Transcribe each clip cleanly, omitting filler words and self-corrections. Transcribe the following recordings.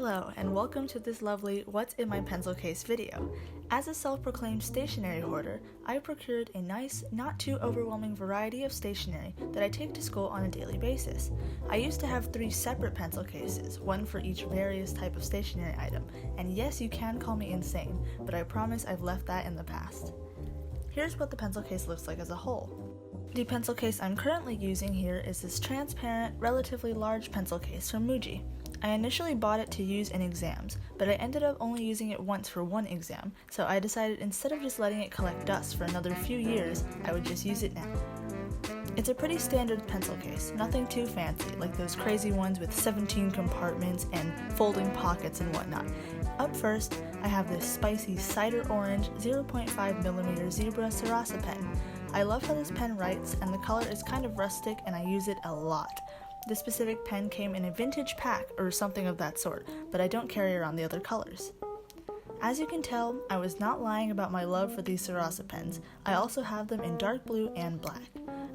Hello and welcome to this lovely What's in My Pencil Case video. As a self-proclaimed stationery hoarder, I procured a nice, not too overwhelming variety of stationery that I take to school on a daily basis. I used to have 3 separate pencil cases, one for each various type of stationery item, and yes, you can call me insane, but I promise I've left that in the past. Here's what the pencil case looks like as a whole. The pencil case I'm currently using here is this transparent, relatively large pencil case from Muji. I initially bought it to use in exams, but I ended up only using it once for one exam, so I decided instead of just letting it collect dust for another few years, I would just use it now. It's a pretty standard pencil case, nothing too fancy, like those crazy ones with 17 compartments and folding pockets and whatnot. Up first, I have this spicy cider orange 0.5mm zebra Sarasa pen. I love how this pen writes, and the color is kind of rustic and I use it a lot. This specific pen came in a vintage pack or something of that sort, but I don't carry around the other colors. As you can tell, I was not lying about my love for these Sarasa pens. I also have them in dark blue and black.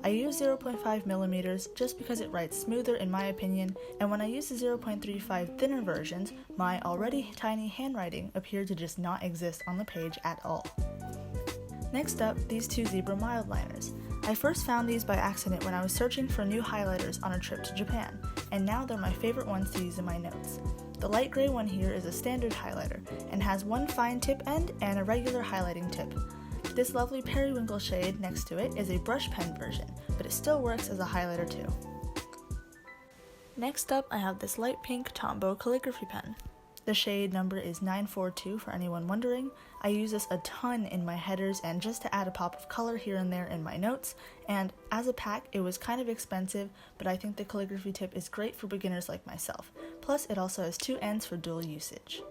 I use 0.5mm just because it writes smoother in my opinion, and when I use the 0.35 thinner versions, my already tiny handwriting appeared to just not exist on the page at all. Next up, these 2 zebra mild liners. I first found these by accident when I was searching for new highlighters on a trip to Japan, and now they're my favorite ones to use in my notes. The light gray one here is a standard highlighter, and has one fine tip end and a regular highlighting tip. This lovely periwinkle shade next to it is a brush pen version, but it still works as a highlighter too. Next up, I have this light pink tombow calligraphy pen. The shade number is 942 for anyone wondering. I use this a ton in my headers and just to add a pop of color here and there in my notes, and as a pack it was kind of expensive, but I think the calligraphy tip is great for beginners like myself. Plus it also has 2 ends for dual usage.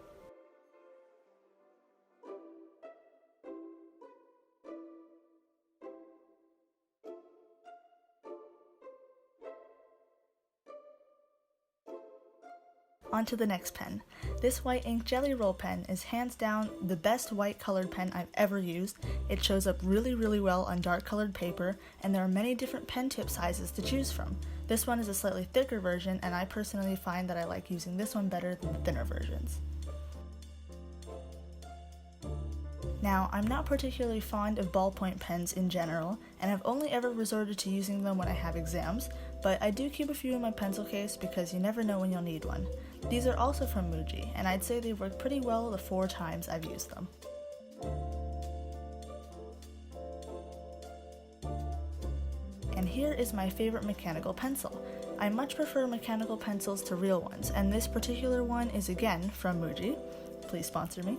On to the next pen. This white ink jelly roll pen is hands down the best white colored pen I've ever used. It shows up really well on dark colored paper, and there are many different pen tip sizes to choose from. This one is a slightly thicker version, and I personally find that I like using this one better than the thinner versions. Now, I'm not particularly fond of ballpoint pens in general, and I've only ever resorted to using them when I have exams, but I do keep a few in my pencil case because you never know when you'll need one. These are also from Muji, and I'd say they've worked pretty well the 4 times I've used them. And here is my favorite mechanical pencil. I much prefer mechanical pencils to real ones, and this particular one is again from Muji. Please sponsor me.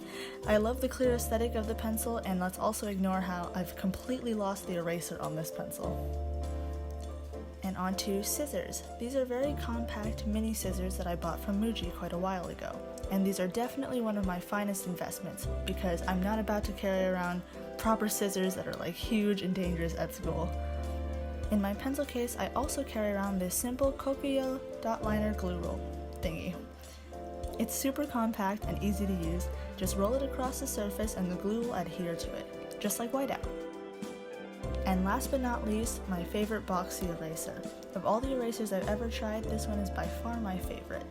I love the clear aesthetic of the pencil, and let's also ignore how I've completely lost the eraser on this pencil. And on to scissors. These are very compact mini scissors that I bought from Muji quite a while ago, and these are definitely one of my finest investments because I'm not about to carry around proper scissors that are like huge and dangerous at school. In my pencil case, I also carry around this simple Kokuyo dot liner glue roll thingy. It's super compact and easy to use. Just roll it across the surface and the glue will adhere to it, just like whiteout. And last but not least, my favorite boxy eraser. Of all the erasers I've ever tried, this one is by far my favorite.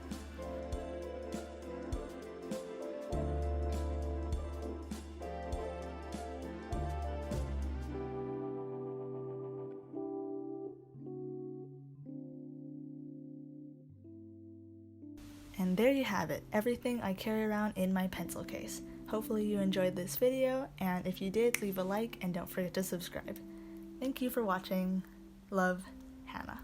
And there you have it, everything I carry around in my pencil case. Hopefully you enjoyed this video, and if you did, leave a like and don't forget to subscribe. Thank you for watching. Love, Hannah.